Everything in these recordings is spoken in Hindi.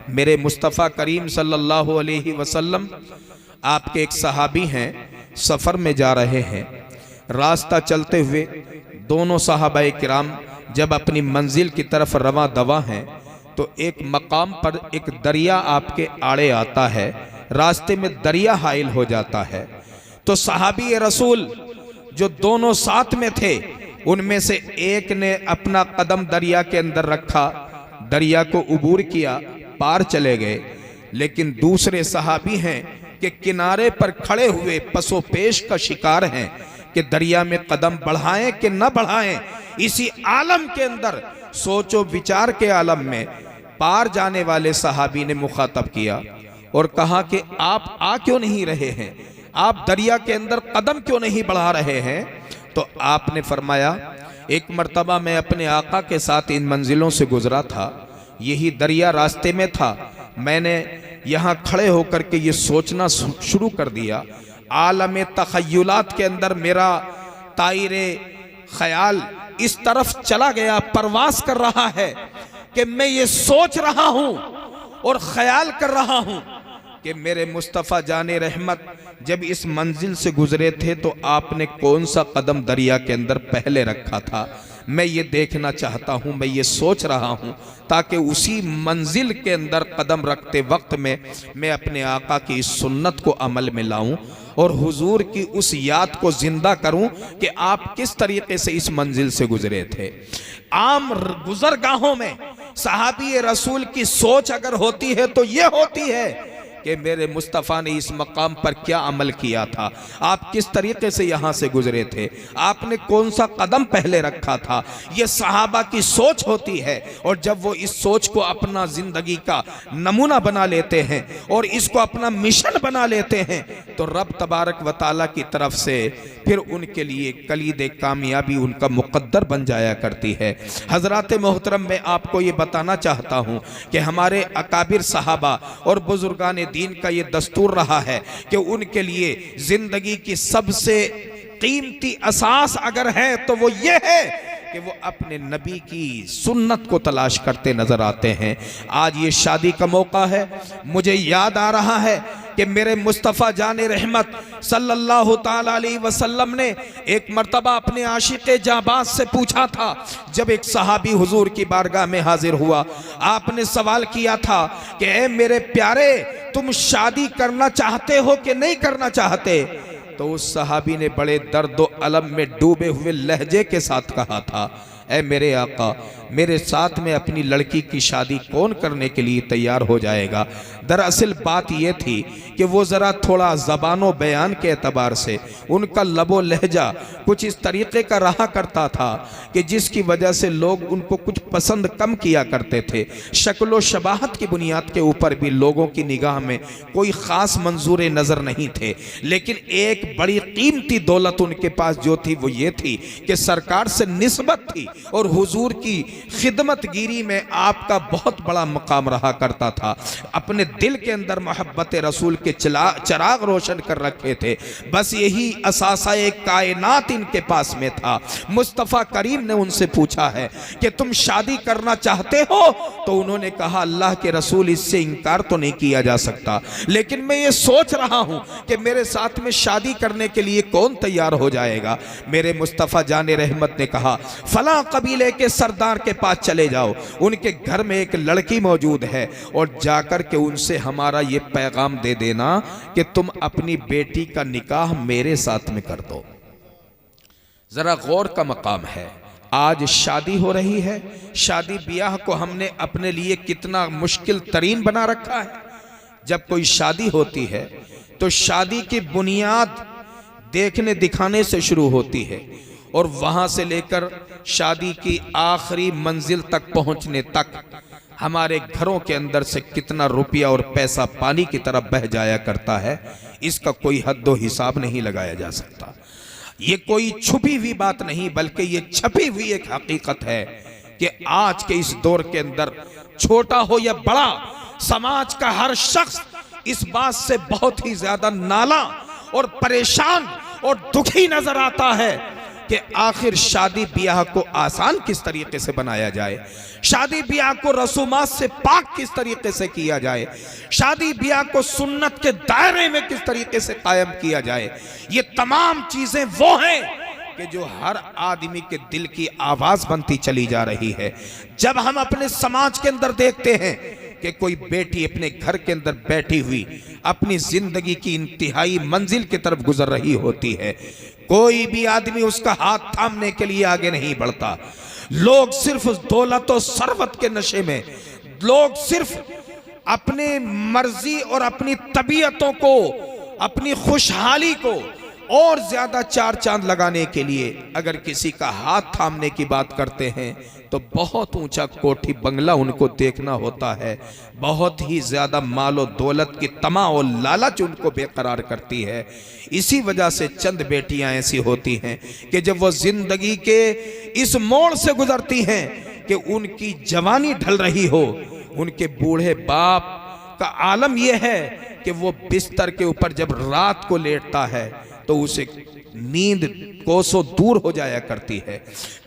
मेरे मुस्तफ़ा करीम सल्लल्लाहु अलैहि वसल्लम आपके एक सहाबी हैं, सफ़र में जा रहे हैं। रास्ता चलते हुए दोनों सहाबाए किराम जब अपनी मंजिल की तरफ रवा दवा हैं तो एक मकाम पर एक दरिया आपके आड़े आता है। रास्ते में दरिया हाइल हो जाता है तो सहाबी रसूल जो दोनों साथ में थे उनमें से एक ने अपना कदम दरिया के अंदर रखा, दरिया को उबूर किया, पार चले गए। लेकिन दूसरे सहाबी हैं कि किनारे पर खड़े हुए पसोपेश का शिकार हैं कि दरिया में कदम बढ़ाएं कि न बढ़ाएं। इसी आलम के अंदर सोचो विचार के आलम में पार जाने वाले सहाबी ने मुखातब किया और कहा कि आप आ क्यों नहीं रहे हैं, आप दरिया के अंदर कदम क्यों नहीं बढ़ा रहे हैं। तो आपने फरमाया, एक मर्तबा मैं अपने आका के साथ इन मंजिलों से गुजरा था, यही दरिया रास्ते में था, मैंने यहाँ खड़े होकर के ये सोचना शुरू कर दिया। आलम तखय्युलात के अंदर मेरा तायरे ख्याल इस तरफ चला गया, परवास कर रहा है कि मैं ये सोच रहा हूँ और ख्याल कर रहा हूँ कि मेरे मुस्तफ़ा जाने रहमत जब इस मंजिल से गुजरे थे तो आपने कौन सा कदम दरिया के अंदर पहले रखा था। मैं ये देखना चाहता हूँ, मैं ये सोच रहा हूँ ताकि उसी मंजिल के अंदर कदम रखते वक्त में मैं अपने आका की इस सुन्नत को अमल में लाऊं और हुजूर की उस याद को जिंदा करूं कि आप किस तरीके से इस मंजिल से गुजरे थे। आम गुजरगाहों में सहाबी रसूल की सोच अगर होती है तो ये होती है कि मेरे मुस्तफ़ा ने इस मकाम पर क्या अमल किया था, आप किस तरीके से यहाँ से गुजरे थे, आपने कौन सा कदम पहले रखा था। ये सहाबा की सोच होती है और जब वो इस सोच को अपना ज़िंदगी का नमूना बना लेते हैं और इसको अपना मिशन बना लेते हैं तो रब तबारक व तआला की तरफ से फिर उनके लिए कलीद कामयाबी उनका मुक़द्दर बन जाया करती है। हज़रात मोहतरम, मैं आपको ये बताना चाहता हूँ कि हमारे अकाबिर सहाबा और बुजुर्गान दीन का ये दस्तूर रहा है कि उनके लिए जिंदगी की सबसे कीमती असास अगर है तो वो ये है कि वो अपने नबी की सुन्नत को तलाश करते नजर आते हैं। आज ये शादी का मौका है, मुझे याद आ रहा है कि मेरे मुस्तफ़ा जाने रहमत सल्लल्लाहु ताला अलैहि वसल्लम ने एक मर्तबा अपने आशिक़े जाबाज से पूछा था। जब एक सहाबी हुजूर की बारगाह में हाजिर हुआ, आपने सवाल किया था कि ए मेरे प्यारे, तुम शादी करना चाहते हो कि नहीं करना चाहते। तो उस सहाबी ने बड़े दर्द व अलम में डूबे हुए लहजे के साथ कहा था, ऐ मेरे आका, मेरे साथ में अपनी लड़की की शादी कौन करने के लिए तैयार हो जाएगा। दरअसल बात यह थी कि वो ज़रा थोड़ा ज़बानो बयान के एतबार से उनका लबो लहजा कुछ इस तरीक़े का रहा करता था कि जिसकी वजह से लोग उनको कुछ पसंद कम किया करते थे। शक्ल शबाहत की बुनियाद के ऊपर भी लोगों की निगाह में कोई ख़ास मंजूर नज़र नहीं थे, लेकिन एक बड़ी कीमती दौलत उनके पास जो थी वो ये थी कि सरकार से निस्बत थी और हुजूर की खिदमतगिरी में आपका बहुत बड़ा मकाम रहा करता था। अपने दिल के अंदर मोहब्बत रसूल के चिराग रोशन कर रखे थे। बस यही असासाए कायनात इनके पास में था। मुस्तफ़ा करीम ने उनसे पूछा है कि तुम शादी करना चाहते हो, तो उन्होंने कहा अल्लाह के रसूल, इससे इनकार तो नहीं किया जा सकता, लेकिन मैं ये सोच रहा हूँ कि मेरे साथ में शादी करने के लिए कौन तैयार हो जाएगा। मेरे मुस्तफ़ा जाने रहमत ने कहा फला कबीले के सरदार के पास चले जाओ, उनके घर में एक लड़की मौजूद है और जाकर के उनसे हमारा ये पैगाम दे देना कि तुम अपनी बेटी का निकाह मेरे साथ में कर दो। जरा गौर का मकाम है। आज शादी हो रही है, शादी ब्याह को हमने अपने लिए कितना मुश्किल तरीन बना रखा है। जब कोई शादी होती है तो शादी की बुनियाद देखने दिखाने से शुरू होती है और वहां से लेकर शादी की आखिरी मंजिल तक पहुंचने तक हमारे घरों के अंदर से कितना रुपया और पैसा पानी की तरह बह जाया करता है, इसका कोई हद हिसाब नहीं लगाया जा सकता। ये कोई छुपी हुई बात नहीं, बल्कि ये छपी हुई एक हकीकत है कि आज के इस दौर के अंदर छोटा हो या बड़ा, समाज का हर शख्स इस बात से बहुत ही ज्यादा नाला और परेशान और दुखी नजर आता है कि आखिर शादी ब्याह को आसान किस तरीके से बनाया जाए, शादी ब्याह को रसूमात से पाक किस तरीके से किया जाए, शादी ब्याह को सुन्नत के दायरे में किस तरीके से कायम किया जाए। ये तमाम चीजें वो हैं कि जो हर आदमी के दिल की आवाज बनती चली जा रही है। जब हम अपने समाज के अंदर देखते हैं कि कोई बेटी अपने घर के अंदर बैठी हुई अपनी जिंदगी की इंतहाई मंजिल की तरफ गुजर रही होती है, कोई भी आदमी उसका हाथ थामने के लिए आगे नहीं बढ़ता। लोग सिर्फ दौलत और सरवत के नशे में, लोग सिर्फ अपने मर्जी और अपनी तबीयतों को, अपनी खुशहाली को और ज्यादा चार चांद लगाने के लिए अगर किसी का हाथ थामने की बात करते हैं तो बहुत ऊंचा कोठी बंगला उनको देखना होता है, बहुत ही ज्यादा मालो दौलत की तमा और लालच उनको बेकरार करती है। इसी वजह से चंद बेटियां ऐसी होती हैं कि जब वो जिंदगी के इस मोड़ से गुजरती हैं कि उनकी जवानी ढल रही हो, उनके बूढ़े बाप का आलम यह है कि वो बिस्तर के ऊपर जब रात को लेटता है तो उसे नींद कोसों दूर हो जाया करती है,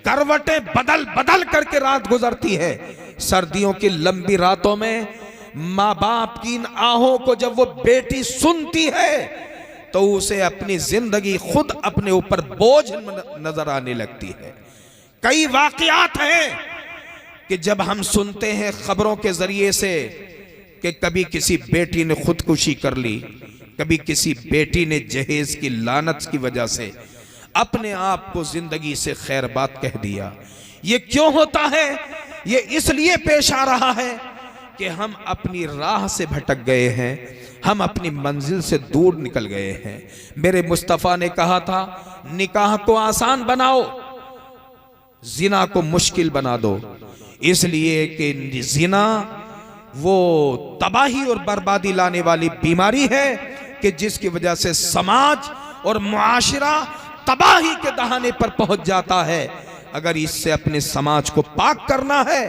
करवटें बदल बदल करके रात गुजरती है। सर्दियों की लंबी रातों में माँ बाप की इन आहों को जब वो बेटी सुनती है तो उसे अपनी जिंदगी खुद अपने ऊपर बोझ नजर आने लगती है। कई वाकयात हैं कि जब हम सुनते हैं खबरों के जरिए से कि कभी किसी बेटी ने खुदकुशी कर ली, कभी किसी बेटी ने जहेज की लानत की वजह से अपने आप को जिंदगी से खैरबाद कह दिया। ये क्यों होता है? ये इसलिए पेश आ रहा है कि हम अपनी राह से भटक गए हैं, हम अपनी मंजिल से दूर निकल गए हैं। मेरे मुस्तफ़ा ने कहा था, निकाह को आसान बनाओ, जिना को मुश्किल बना दो, इसलिए कि जिना वो तबाही और बर्बादी लाने वाली बीमारी है कि जिसकी वजह से समाज और मुआशरा तबाही के दहाने पर पहुंच जाता है। अगर इससे अपने समाज को पाक करना है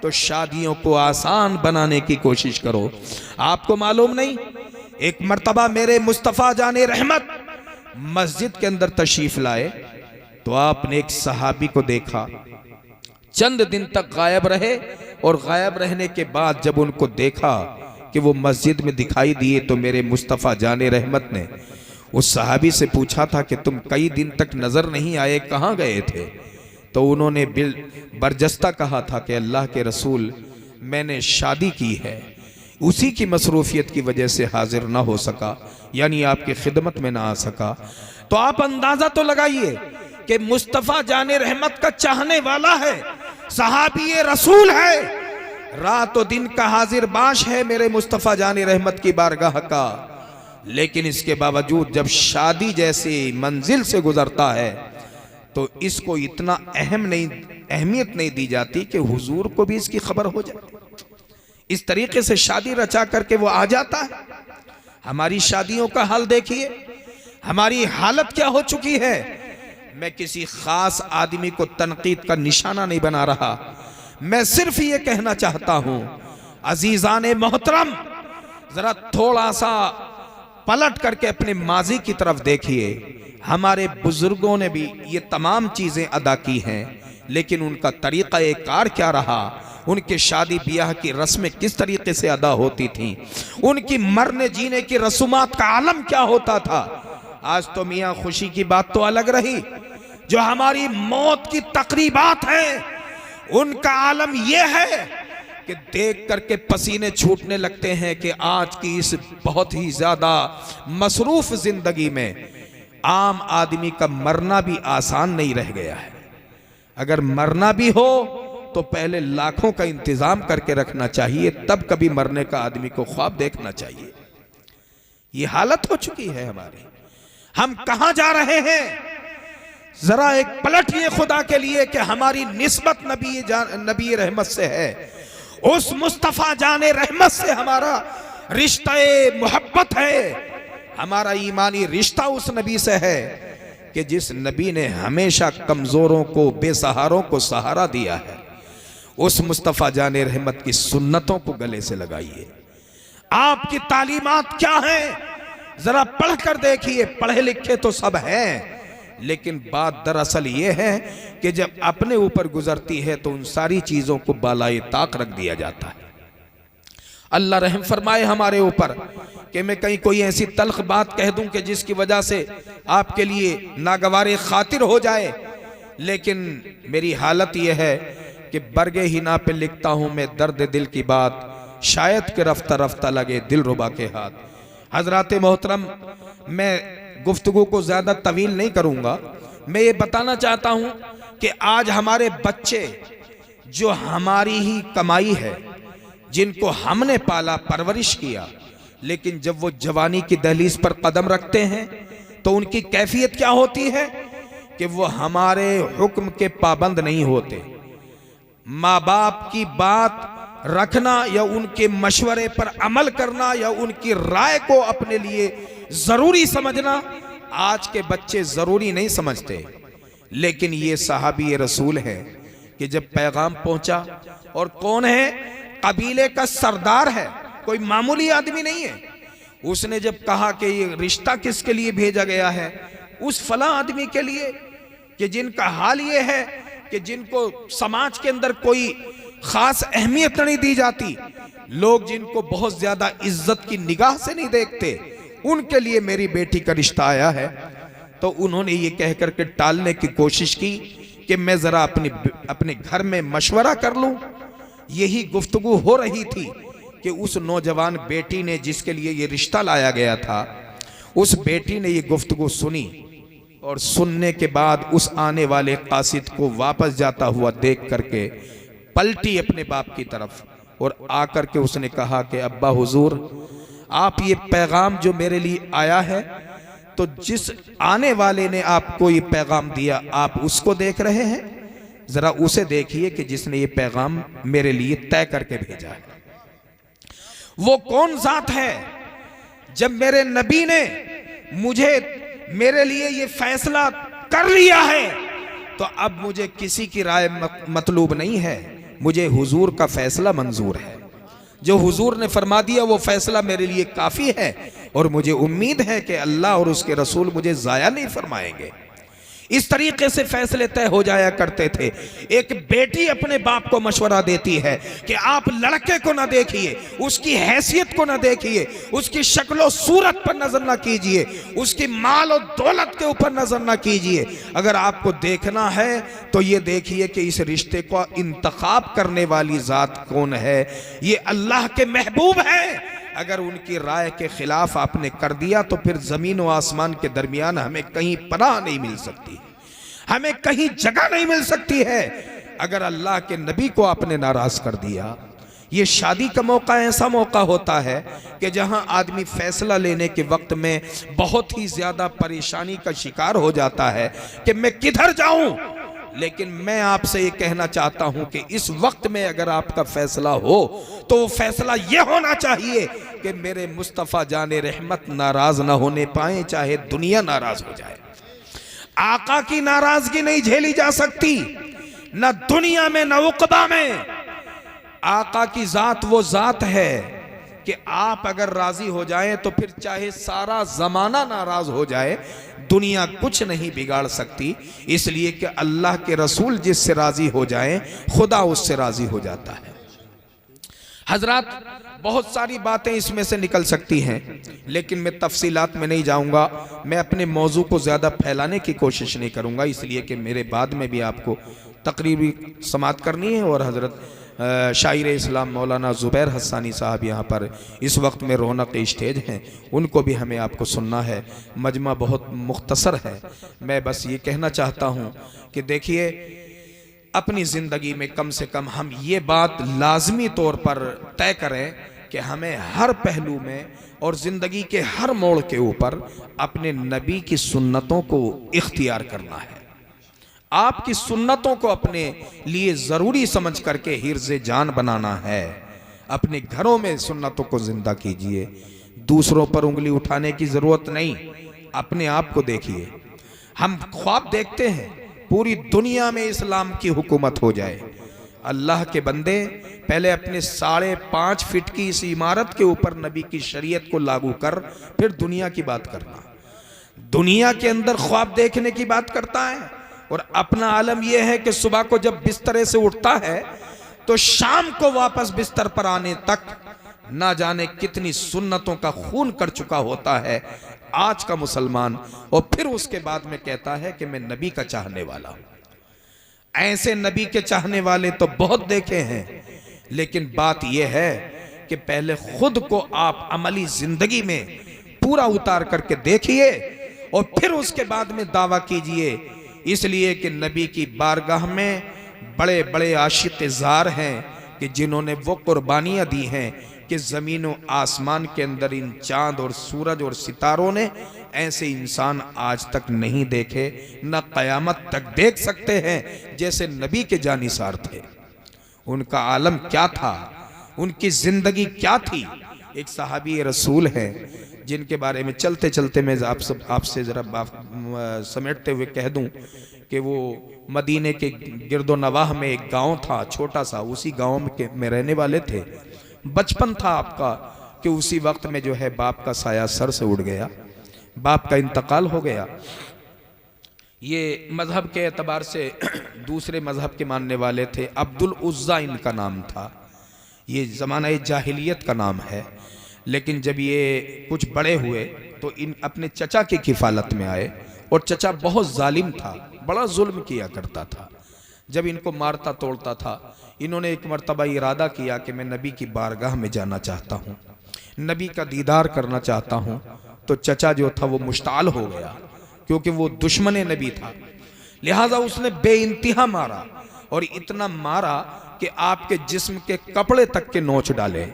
तो शादियों को आसान बनाने की कोशिश करो। आपको मालूम नहीं, एक मर्तबा मेरे मुस्तफ़ा जाने रहमत मस्जिद के अंदर तशरीफ लाए तो आपने एक सहाबी को देखा, चंद दिन तक गायब रहे और गायब रहने के बाद जब उनको देखा कि वो मस्जिद में दिखाई दिए तो मेरे मुस्तफ़ा जाने रहमत ने उस सहाबी से पूछा था कि तुम कई दिन तक नजर नहीं आए, कहाँ गए थे? तो उन्होंने बरजस्ता कहा था कि अल्लाह के रसूल, मैंने शादी की है, उसी की मसरूफियत की वजह से हाजिर ना हो सका, यानी आपकी खिदमत में ना आ सका। तो आप अंदाजा तो लगाइए कि मुस्तफ़ा जाने रहमत का चाहने वाला है, सहाबी रसूल है, रात और दिन का हाजिर बाश है मेरे मुस्तफ़ा जाने रहमत की बारगाह का, लेकिन इसके बावजूद जब शादी जैसी मंजिल से गुजरता है तो इसको इतना अहमियत नहीं दी जाती कि हुजूर को भी इसकी खबर हो जाए। इस तरीके से शादी रचा करके वो आ जाता है। हमारी शादियों का हाल देखिए, हमारी हालत क्या हो चुकी है। मैं किसी खास आदमी को तनकीद का निशाना नहीं बना रहा, मैं सिर्फ ये कहना चाहता हूं, अजीजाने मोहतरम, जरा थोड़ा सा पलट करके अपने माजी की तरफ देखिए। हमारे बुजुर्गों ने भी ये तमाम चीजें अदा की हैं, लेकिन उनका तरीका कार क्या रहा, उनके शादी ब्याह की रस्में किस तरीके से अदा होती थी, उनकी मरने जीने की रसूमात का आलम क्या होता था। आज तो मियाँ खुशी की बात तो अलग रही, जो हमारी मौत की तकरीबात हैं उनका आलम यह है कि देख करके पसीने छूटने लगते हैं कि आज की इस बहुत ही ज्यादा मसरूफ जिंदगी में आम आदमी का मरना भी आसान नहीं रह गया है। अगर मरना भी हो तो पहले लाखों का इंतजाम करके रखना चाहिए, तब कभी मरने का आदमी को ख्वाब देखना चाहिए। ये हालत हो चुकी है हमारी। हम कहां जा रहे हैं? जरा एक पलटिए खुदा के लिए कि हमारी निस्बत नबी रहमत से है, उस मुस्तफ़ा जाने रहमत से हमारा रिश्ता मोहब्बत है, हमारा ईमानी रिश्ता उस नबी से है कि जिस नबी ने हमेशा कमजोरों को, बेसहारों को सहारा दिया है। उस मुस्तफ़ा जाने रहमत की सुन्नतों को गले से लगाइए। आपकी तालीमात क्या हैं? जरा पढ़ कर देखिए। पढ़े लिखे तो सब हैं, लेकिन बात दरअसल ये है कि जब अपने ऊपर गुजरती है तो उन सारी चीज़ों को बालाए ताक रख दिया जाता है। अल्लाह रहम फरमाए हमारे ऊपर कि मैं कहीं कोई ऐसी तल्ख बात कह दूं कि जिसकी वजह से आपके लिए नागवारे खातिर हो जाए, लेकिन मेरी हालत यह है कि बरगे हिना पे लिखता हूं मैं दर्द दिल की बात, शायद के रफ्ता रफ्ता लगे दिल रुबा के हाथ। हजरात मोहतरम, मैं गुफ्तगू को ज़्यादा तवील नहीं करूँगा। मैं ये बताना चाहता हूँ कि आज हमारे बच्चे जो हमारी ही कमाई है, जिनको हमने पाला परवरिश किया, लेकिन जब वो जवानी की दहलीज पर कदम रखते हैं तो उनकी कैफियत क्या होती है कि वो हमारे हुक्म के पाबंद नहीं होते। माँ बाप की बात रखना या उनके मशवरे पर अमल करना या उनकी राय को अपने लिए जरूरी समझना आज के बच्चे जरूरी नहीं समझते। लेकिन ये सहाबी रसूल है कि जब पैगाम पहुंचा, और कौन है, कबीले का सरदार है, कोई मामूली आदमी नहीं है। उसने जब कहा कि ये रिश्ता किसके लिए भेजा गया है, उस फला आदमी के लिए कि जिनका हाल ये है कि जिनको समाज के अंदर कोई खास अहमियत नहीं दी जाती, लोग जिनको बहुत ज्यादा इज्जत की निगाह से नहीं देखते, उनके लिए मेरी बेटी का रिश्ता आया है। तो उन्होंने ये कहकर के टालने की कोशिश की कि मैं जरा अपने घर में मशवरा कर लूं। यही गुफ्तगू हो रही थी कि उस नौजवान बेटी ने, जिसके लिए ये रिश्ता लाया गया था, उस बेटी ने ये गुफ्तगू सुनी और सुनने के बाद उस आने वाले कासिद को वापस जाता हुआ देख करके पलटी अपने बाप की तरफ और आकर के उसने कहा कि अब्बा हुजूर, आप ये पैगाम जो मेरे लिए आया है, तो जिस आने वाले ने आपको ये पैगाम दिया आप उसको देख रहे हैं, जरा उसे देखिए कि जिसने ये पैगाम मेरे लिए तय करके भेजा है। वो कौन जात है? जब मेरे नबी ने मेरे लिए ये फैसला कर लिया है तो अब मुझे किसी की राय मतलूब नहीं है, मुझे हुजूर का फैसला मंजूर है। जो हुजूर ने फरमा दिया वो फैसला मेरे लिए काफी है और मुझे उम्मीद है कि अल्लाह और उसके रसूल मुझे जाया नहीं फरमाएंगे। इस तरीके से फैसले तय हो जाया करते थे। एक बेटी अपने बाप को मशवरा देती है कि आप लड़के को ना देखिए, उसकी हैसियत को ना देखिए, उसकी शक्लो सूरत पर नजर ना कीजिए, उसकी माल और दौलत के ऊपर नजर ना कीजिए। अगर आपको देखना है तो ये देखिए कि इस रिश्ते को इंतखाब करने वाली जात कौन है। ये अल्लाह के महबूब हैं। अगर उनकी राय के खिलाफ आपने कर दिया तो फिर जमीन और आसमान के दरमियान हमें कहीं पनाह नहीं मिल सकती, हमें कहीं जगह नहीं मिल सकती है। अगर अल्लाह के नबी को आपने नाराज कर दिया, ये शादी का मौका ऐसा मौका होता है कि जहां आदमी फैसला लेने के वक्त में बहुत ही ज्यादा परेशानी का शिकार हो जाता है कि मैं किधर जाऊं। लेकिन मैं आपसे ये कहना चाहता हूं कि इस वक्त में अगर आपका फैसला हो तो वो फैसला ये होना चाहिए कि मेरे मुस्तफ़ा जाने रहमत नाराज ना होने पाए, चाहे दुनिया नाराज हो जाए। आका की नाराजगी नहीं झेली जा सकती, न दुनिया में न उक़बा में। आका की जात वो जात है कि आप अगर राजी हो जाएं तो फिर चाहे सारा जमाना नाराज हो जाए, दुनिया कुछ नहीं बिगाड़ सकती। इसलिए कि अल्लाह के रसूल जिससे राजी हो जाएं, खुदा उससे राजी हो जाता है। हजरात, बहुत सारी बातें इसमें से निकल सकती हैं, लेकिन मैं तफसीलात में नहीं जाऊंगा। मैं अपने मौजू को ज़्यादा फैलाने की कोशिश नहीं करूंगा, इसलिए कि मेरे बाद में भी आपको तकरीरी समाअत करनी है। और हजरत शायर इस्लाम मौलाना ज़ुबैर हस्सानी साहब यहाँ पर इस वक्त में रौनक स्टेज हैं, उनको भी हमें आपको सुनना है। मजमा बहुत मुख्तसर है। मैं बस ये कहना चाहता हूँ कि देखिए, अपनी ज़िंदगी में कम से कम हम ये बात लाजमी तौर पर तय करें कि हमें हर पहलू में और ज़िंदगी के हर मोड़ के ऊपर अपने नबी की सुन्नतों को इख्तियार करना है। आपकी सुन्नतों को अपने लिए ज़रूरी समझ करके हिर्ज़े जान बनाना है। अपने घरों में सुन्नतों को ज़िंदा कीजिए। दूसरों पर उंगली उठाने की ज़रूरत नहीं, अपने आप को देखिए। हम ख्वाब देखते हैं पूरी दुनिया में इस्लाम की हुकूमत हो जाए। अल्लाह के बंदे, पहले अपने 5.5 फीट की इस इमारत के ऊपर नबी की शरीयत को लागू कर, फिर दुनिया की बात करना। दुनिया के अंदर ख्वाब देखने की बात करता है, और अपना आलम यह है कि सुबह को जब बिस्तरे से उठता है तो शाम को वापस बिस्तर पर आने तक ना जाने कितनी सुन्नतों का खून कर चुका होता है आज का मुसलमान, और फिर उसके बाद में कहता है कि मैं नबी का चाहने वाला हूं। ऐसे नबी के चाहने वाले तो बहुत देखे हैं, लेकिन बात यह है कि पहले खुद को आप अमली जिंदगी में पूरा उतार करके देखिए और फिर उसके बाद में दावा कीजिए। इसलिए कि नबी की बारगाह में बड़े बड़े आशिक़-ए-ज़ार हैं कि जिन्होंने वो कुर्बानियाँ दी हैं कि ज़मीन व आसमान के अंदर इन चांद और सूरज और सितारों ने ऐसे इंसान आज तक नहीं देखे, न क़यामत तक देख सकते हैं जैसे नबी के जानिसार थे। उनका आलम क्या था, उनकी ज़िंदगी क्या थी। एक सहाबी रसूल हैं जिनके बारे में चलते चलते मैं आपसे ज़रा समेटते हुए कह दूं कि वो मदीने के गिरदो नवाह में एक गांव था छोटा सा, उसी गांव में रहने वाले थे। बचपन था आपका कि उसी वक्त में जो है बाप का साया सर से उड़ गया, बाप का इंतकाल हो गया। ये मज़हब के एतबार से दूसरे मज़हब के मानने वाले थे। अब्दुल उज़्ज़ा इनका नाम था। ये ज़माना जाहिलियत का नाम है, लेकिन जब ये कुछ बड़े हुए तो इन अपने चचा की किफ़ालत में आए, और चचा बहुत जालिम था, बड़ा जुल्म किया करता था। जब इनको मारता तोड़ता था, इन्होंने एक मर्तबा इरादा किया कि मैं नबी की बारगाह में जाना चाहता हूँ, नबी का दीदार करना चाहता हूँ। तो चचा जो था वो मुश्ताल हो गया, क्योंकि वो दुश्मन नबी था। लिहाजा उसने बेइंतहा मारा, और इतना मारा कि आपके जिस्म के कपड़े तक के नोच डाले,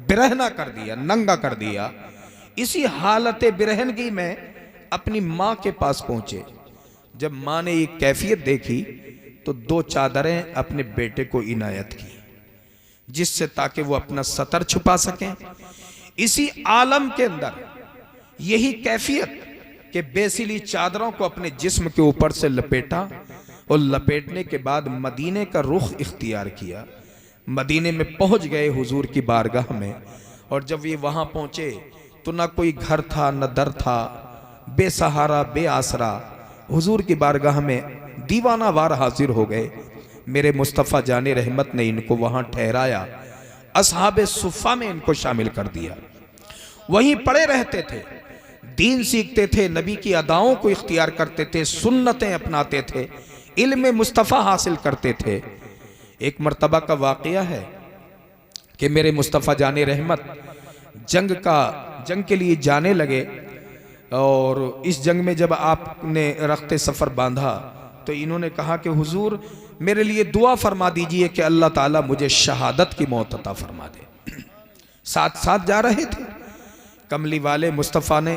बिरहना कर दिया, नंगा कर दिया। इसी हालत बिरहनगी में अपनी माँ के पास पहुंचे। जब माँ ने ये कैफियत देखी तो 2 चादरें अपने बेटे को इनायत की, जिससे ताकि वो अपना सतर छुपा सकें। इसी आलम के अंदर यही कैफियत कि बेसिली चादरों को अपने जिस्म के ऊपर से लपेटा, और लपेटने के बाद मदीने का रुख इख्तियार किया। मदीने में पहुंच गए हुजूर की बारगाह में, और जब ये वहां पहुंचे तो ना कोई घर था न दर था, बेसहारा बेआसरा हुजूर की बारगाह में दीवाना वार हाजिर हो गए। मेरे मुस्तफ़ा जाने रहमत ने इनको वहां ठहराया, असहाबे सुफ़ा में इनको शामिल कर दिया। वहीं पड़े रहते थे, दीन सीखते थे, नबी की अदाओं को इख्तियार करते थे, सुन्नतें अपनाते थे, इल्म मुस्तफ़ा हासिल करते थे। एक मर्तबा का वाक़या है कि मेरे मुस्तफ़ा जाने रहमत जंग के लिए जाने लगे, और इस जंग में जब आपने रखते सफ़र बांधा तो इन्होंने कहा कि हुजूर मेरे लिए दुआ फरमा दीजिए कि अल्लाह ताला मुझे शहादत की मौत अता फरमा दे। साथ साथ जा रहे थे। कमली वाले मुस्तफ़ा ने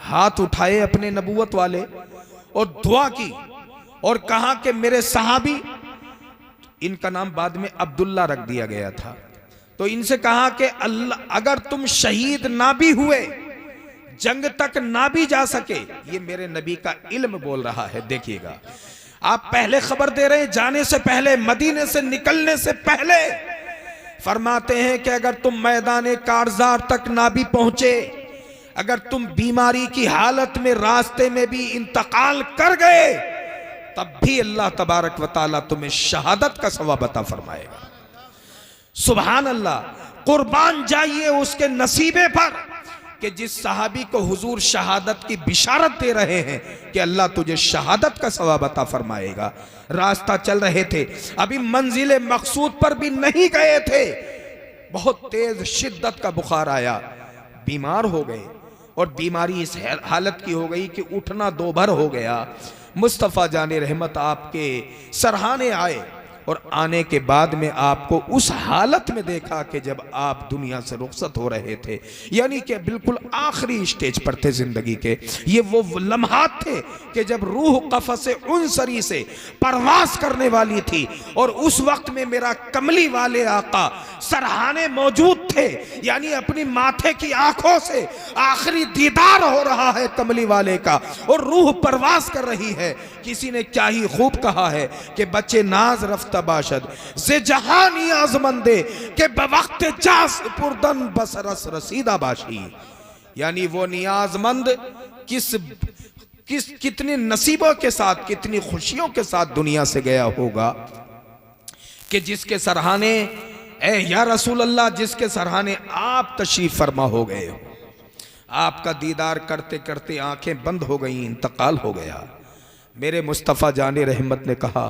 हाथ उठाए अपने नबूवत वाले और दुआ की, और कहा कि मेरे सहाबी, इनका नाम बाद में अब्दुल्ला रख दिया गया था, तो इनसे कहा कि अल्लाह अगर तुम शहीद ना भी हुए, जंग तक ना भी जा सके, ये मेरे नबी का इल्म बोल रहा है, देखिएगा आप पहले खबर दे रहे हैं, जाने से पहले, मदीने से निकलने से पहले फरमाते हैं कि अगर तुम मैदान कारजार तक ना भी पहुंचे, अगर तुम बीमारी की हालत में रास्ते में भी इंतकाल कर गए, तब भी अल्लाह तबारक व तआला तुम्हें शहादत का सवाब अता फरमाएगा। सुभान अल्लाह। कुर्बान जाइए उसके नसीबे पर कि जिस सहाबी को हुजूर शहादत की बिशारत दे रहे हैं कि अल्लाह तुझे शहादत का सवाब अता फरमाएगा। रास्ता चल रहे थे, अभी मंजिल मकसूद पर भी नहीं गए थे, बहुत तेज शिद्दत का बुखार आया, बीमार हो गए, और बीमारी इस हालत की हो गई कि उठना दोभर हो गया। मुस्तफ़ा जाने रहमत आपके सरहाने आए, और आने के बाद में आपको उस हालत में देखा कि जब आप दुनिया से रुखसत हो रहे थे, यानी कि बिल्कुल आखिरी स्टेज पर थे जिंदगी के। ये वो लम्हात थे कि जब रूह कफ़स उनसरी से परवास करने वाली थी, और उस वक्त में मेरा कमली वाले आका सरहाने मौजूद थे, यानी अपनी माथे की आंखों से आखिरी दीदार हो रहा है कमली वाले का, और रूह परवास कर रही है। किसी ने क्या ही खूब कहा है कि बच्चे नाज रफ्ता बाशद से जहां नियाज़मंदे के बवक्त जास पुरदन बसरस रसीदा बाशी, यानी वो नियाज़मंद किस कितनी नसीबों के साथ, कितनी खुशियों के साथ दुनिया से गया होगा कि जिसके सरहाने, ए या रसूल अल्लाह, जिसके सरहाने आप तशरीफ फरमा हो गए हो। आपका दीदार करते करते आंखें बंद हो गई, इंतकाल हो गया। मेरे मुस्तफ़ा जाने रहमत ने कहा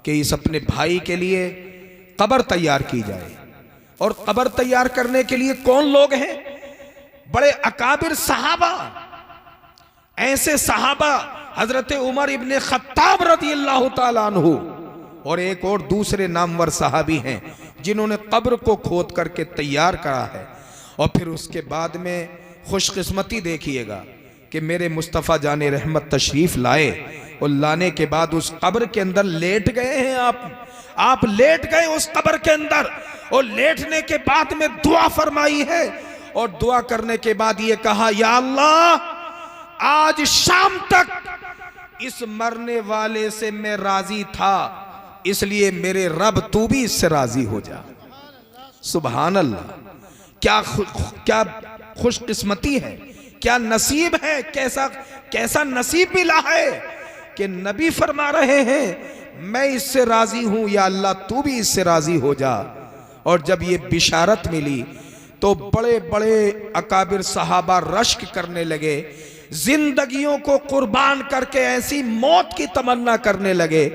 कि इस अपने भाई के लिए कब्र तैयार की जाए। और कब्र तैयार करने के लिए कौन लोग हैं? बड़े अकाबिर सहाबा, ऐसे सहाबा हजरत उमर इब्ने खत्ताब रज़ियल्लाहु ताला अन्हु और एक और दूसरे नामवर सहाबी हैं जिन्होंने कब्र को खोद करके तैयार करा है। और फिर उसके बाद में खुशकिस्मती देखिएगा कि मेरे मुस्तफ़ा जाने रहमत तशरीफ लाए और लाने के बाद उस कब्र के अंदर लेट गए हैं। आप लेट गए उस कब्र के अंदर, और लेटने के बाद में दुआ फरमाई है। और दुआ करने के बाद ये कहा, या अल्लाह, आज शाम तक इस मरने वाले से मैं राजी था, इसलिए मेरे रब तू भी इससे राजी हो जा। सुभान अल्लाह, क्या खुशकिस्मती है, क्या नसीब है, कैसा नसीब मिला है कि नबी फरमा रहे हैं मैं इससे राजी हूं, या अल्लाह तू भी इससे राजी हो जा। और जब ये बिशारत मिली तो बड़े बड़े अकाबिर सहाबा रश्क करने लगे, जिंदगियों को कुर्बान करके ऐसी मौत की तमन्ना करने लगे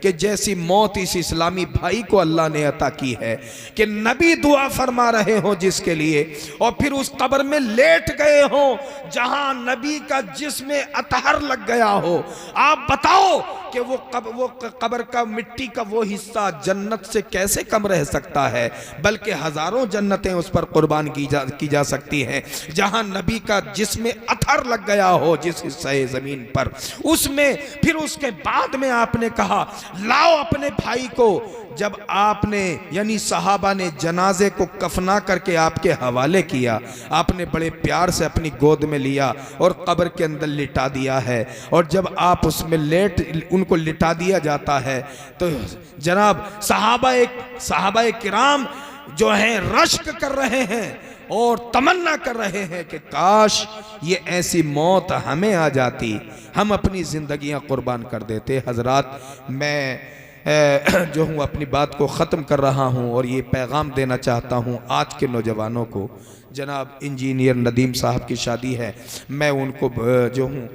कि जैसी मौत इस इस्लामी भाई को अल्लाह ने अता की है कि नबी दुआ फरमा रहे हो जिसके लिए, और फिर उस कब्र में लेट गए हो जहां नबी का जिस्म अतहर लग गया हो। आप बताओ कि वो कब्र का मिट्टी का वो हिस्सा जन्नत से कैसे कम रह सकता है, बल्कि हजारों जन्नतें उस पर कुर्बान की जा सकती हैं। जहां नबी का जिस्म अतहर लग गया हो जिस हिस्से जमीन पर, उसमें फिर उसके बाद में आपने कहा लाओ अपने भाई को। जब आपने यानी सहाबा ने जनाजे को कफना करके आपके हवाले किया, आपने बड़े प्यार से अपनी गोद में लिया और कब्र के अंदर लिटा दिया है। और जब आप उसमें उनको लिटा दिया जाता है तो जनाब सहाबा किराम जो हैं रश्क कर रहे हैं और तमन्ना कर रहे हैं कि काश ये ऐसी मौत हमें आ जाती, हम अपनी ज़िंदगियां कुर्बान कर देते। हजरात, मैं जो हूँ अपनी बात को ख़त्म कर रहा हूँ और ये पैगाम देना चाहता हूँ आज के नौजवानों को। जनाब इंजीनियर नदीम साहब की शादी है, मैं उनको जो हूँ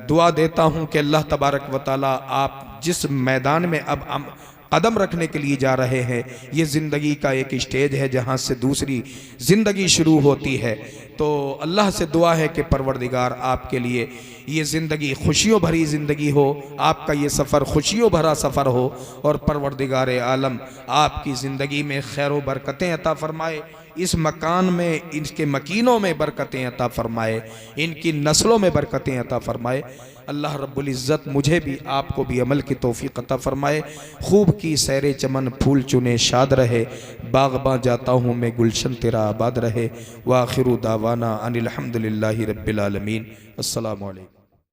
दुआ देता हूँ कि अल्लाह तबारक व तआला आप जिस मैदान में अब कदम रखने के लिए जा रहे हैं, ये ज़िंदगी का एक स्टेज है जहाँ से दूसरी ज़िंदगी शुरू होती है। तो अल्लाह से दुआ है कि परवरदिगार आपके लिए ये ज़िंदगी खुशियों भरी ज़िंदगी हो, आपका ये सफ़र खुशियों भरा सफ़र हो, और परवरदिगार आलम आपकी ज़िंदगी में खैर व बरकतें अता फ़रमाए, इस मकान में इनके मकीनों में बरकतें अता फ़रमाए, इनकी नस्लों में बरकतें अता फ़रमाए। अल्लाह रब्बुल इज़्ज़त मुझे भी आपको भी अमल की तौफ़ीक़ अता फ़रमाए। खूब की सैरे चमन फूल चुने शाद रहे, बाग़बां जाता हूँ मैं गुलशन तेरा आबाद रहे। व आखिरु दावाना अनिल हम्दुलिल्लाहि रब्बिल आलमीन। अस्सलामु अलैकुम।